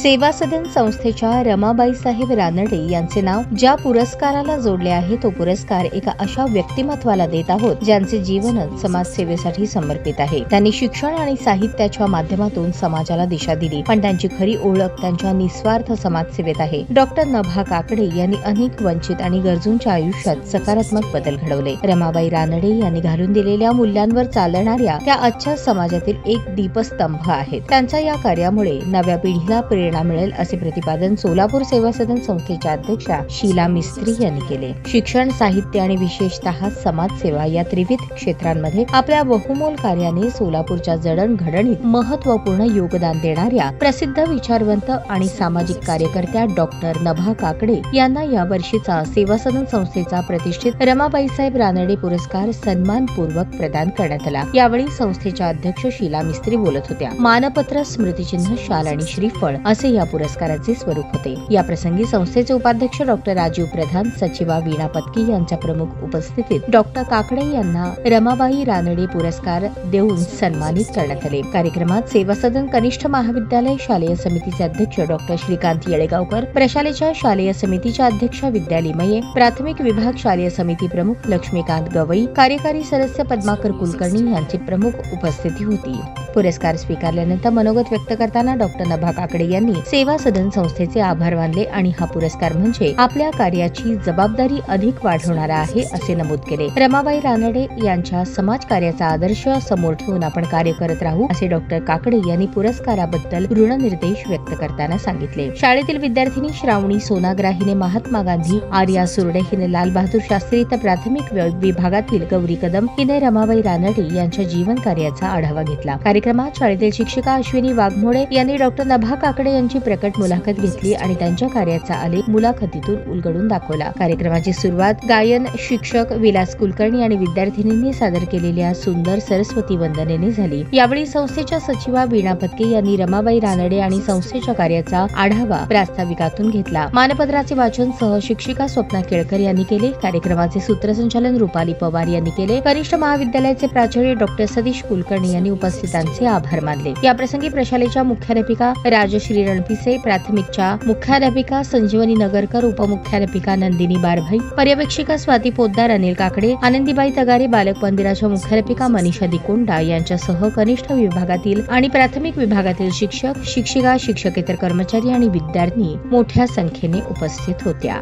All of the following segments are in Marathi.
सेवा सदन संस्थेच्या रमाबाई साहेब रानडे यांचे नाव ज्या पुरस्काराला जोडले आहे तो पुरस्कार एका अशा व्यक्तिमत्वाला देत आहोत ज्यांचे जीवनच समाजसेवेसाठी समर्पित आहे। त्यांनी शिक्षण आणि साहित्याच्या माध्यमातून समाजाला दिशा दिली, पण त्यांची खरी ओळख त्यांच्या निस्वार्थ समाजसेवेत आहे। डॉक्टर नभा काकडे यांनी अनेक वंचित आणि गरजूंच्या आयुष्यात सकारात्मक बदल घडवले। रमाबाई रानडे यांनी घालून दिलेल्या मूल्यांवर चालणाऱ्या त्या आजच्या समाजातील एक दीपस्तंभ आहेत। त्यांच्या या कार्यामुळे नव्या पिढीला प्रेरणा मिळेल असे प्रतिपादन सोलापूर सेवा सदन संस्थेच्या अध्यक्षा शीला मिस्त्री यांनी केले। शिक्षण, साहित्य आणि विशेषतः समाजसेवा या त्रिविध क्षेत्रांमध्ये आपल्या बहुमोल कार्याने सोलापूरच्या जडणघडणीत महत्त्वपूर्ण योगदान देणाऱ्या प्रसिद्ध विचारवंत आणि सामाजिक कार्यकर्त्या डॉक्टर नभा काकडे यांना या वर्षीचा सेवा सदन संस्थेचा प्रतिष्ठित रमाबाई साहेब रानडे पुरस्कार सन्मानपूर्वक प्रदान करण्यात आला। यावेळी संस्थेच्या अध्यक्ष शीला मिस्त्री बोलत होत्या। मानपत्र, स्मृतिचिन्ह, शाल आणि श्रीफळ असे या पुरस्काराचे स्वरूप होते। या प्रसंगी संस्थेचे उपाध्यक्ष डॉक्टर राजीव प्रधान, सचिवा वीणा पत्की यांच्या प्रमुख उपस्थितीत डॉक्टर काकडे यांना रमाबाई रानडे पुरस्कार देऊन सन्मानित करण्यात आले। कार्यक्रमात सेवा सदन कनिष्ठ महाविद्यालय शालेय समितीचे अध्यक्ष डॉक्टर श्रीकांत येळेगावकर, प्रशालेच्या शालेय समितीच्या अध्यक्षा विद्या लिमये, प्राथमिक विभाग शालेय समिती प्रमुख लक्ष्मीकांत गवई, कार्यकारी सदस्य पद्माकर कुलकर्णी यांची प्रमुख उपस्थिती होती। पुरस्कार स्वीकारल्यानंतर मनोगत व्यक्त करताना डॉक्टर नभा काकडे यांनी सेवा सदन संस्थेचे आभार मानले आणि हा पुरस्कार म्हणजे आपल्या कार्याची जबाबदारी अधिक वाढवणारा आहे असे नमूद केले। रमाबाई रानडे यांच्या समाज कार्याचा आदर्श समोर ठेवून आपण कार्य करत राहू असे डॉक्टर काकडे यांनी पुरस्काराबद्दल ऋणनिर्देश व्यक्त करताना सांगितले। शाळेतील विद्यार्थिनी श्रावणी सोनाग्रा हिने महात्मा गांधी, आर्या सुरडे हिने लाल बहादूर शास्त्री, तर प्राथमिक विभागातील गौरी कदम हिने रमाबाई रानडे यांच्या जीवन कार्याचा आढावा घेतला। कार्यक्रमात शाळेतील शिक्षिका अश्विनी वाघमोडे यांनी डॉक्टर नभा काकडे यांची प्रकट मुलाखत घेतली आणि त्यांच्या कार्याचा आलेख मुलाखतीतून उलगडून दाखवला। कार्यक्रमाची सुरुवात गायन शिक्षक विलास कुलकर्णी आणि विद्यार्थिनींनी सादर केलेल्या सुंदर सरस्वती वंदनेने झाली। यावेळी संस्थेच्या सचिवा वीणा पत्के यांनी रमाबाई रानडे आणि संस्थेच्या कार्याचा आढावा प्रास्ताविकातून घेतला। मानपत्राचे वाचन सहशिक्षिका स्वप्ना केळकर यांनी केले। कार्यक्रमाचे सूत्रसंचालन रुपाली पवार यांनी केले। कनिष्ठ महाविद्यालयाचे प्राचार्य डॉक्टर सतीश कुलकर्णी यांनी उपस्थितांचे आभार मानले। या प्रसंगी प्रशालेच्या मुख्याध्यापिका राजश्री रणपिसे, प्राथमिकच्या मुख्याध्यापिका संजीवनी नगरकर, उपमुख्याध्यापिका नंदिनी बारभाई, पर्यवेक्षिका स्वाती पोद्दार, अनिल काकडे, आनंदीबाई तगारे, बालक मंदिराच्या मुख्याध्यापिका मनीषा दिकोंडा यांच्यासह कनिष्ठ विभागातील आणि प्राथमिक विभागातील शिक्षक, शिक्षिका, शिक्षकेतर कर्मचारी आणि विद्यार्थी मोठ्या संख्येने उपस्थित होत्या।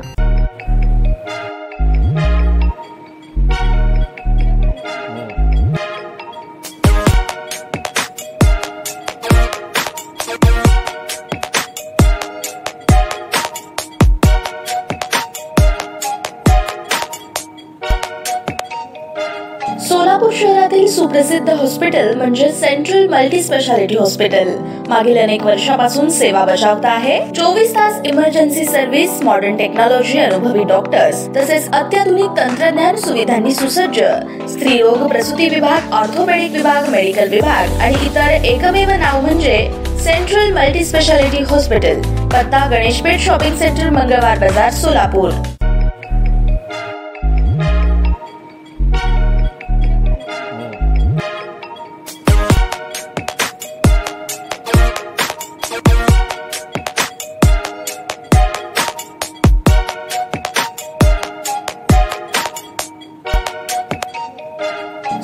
सोलापूर शहरातील सुप्रसिद्ध हॉस्पिटल म्हणजे सेंट्रल मल्टी स्पेशालिटी हॉस्पिटल मागील अनेक वर्षापासून सेवा बजावत आहे। 24 तास इमर्जन्सी सर्व्हिस, मॉडर्न टेक्नॉलॉजी, अनुभवी डॉक्टर्स तसेच अत्याधुनिक तंत्रज्ञान सुविधांनी सुसज्ज स्त्रीरोग प्रसूती विभाग, ऑर्थोपेडिक विभाग, मेडिकल विभाग आणि इतर एकमेव नाव म्हणजे सेंट्रल मल्टी स्पेशालिटी हॉस्पिटल। पत्ता गणेशपेठ शॉपिंग सेंटर, मंगळवार बाजार, सोलापूर।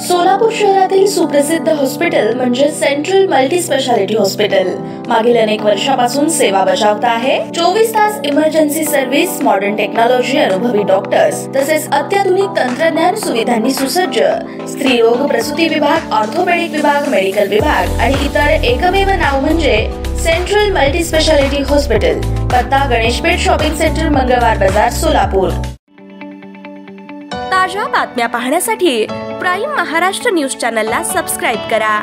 सोलापूर शहरातील सुप्रसिद्ध हॉस्पिटल म्हणजे सेंट्रल मल्टी स्पेशालिटी हॉस्पिटल मागील अनेक वर्षापासून सेवा बजावत आहे। 24 तास इमर्जन्सी सर्व्हिस, मॉडर्न टेक्नॉलॉजी, अनुभवी डॉक्टर्स तसेच अत्याधुनिक तंत्रज्ञान सुविधांनी सुसज्ज स्त्रीरोग प्रसूती विभाग, ऑर्थोपेडिक विभाग, मेडिकल विभाग आणि इतर एकमेव नाव म्हणजे सेंट्रल मल्टी स्पेशालिटी हॉस्पिटल। पत्ता गणेशपेठ शॉपिंग सेंटर, मंगळवार बाजार, सोलापूर। ताज्या बातम्या पाहण्यासाठी प्राईम महाराष्ट्र न्यूज चॅनलला सबस्क्राईब करा।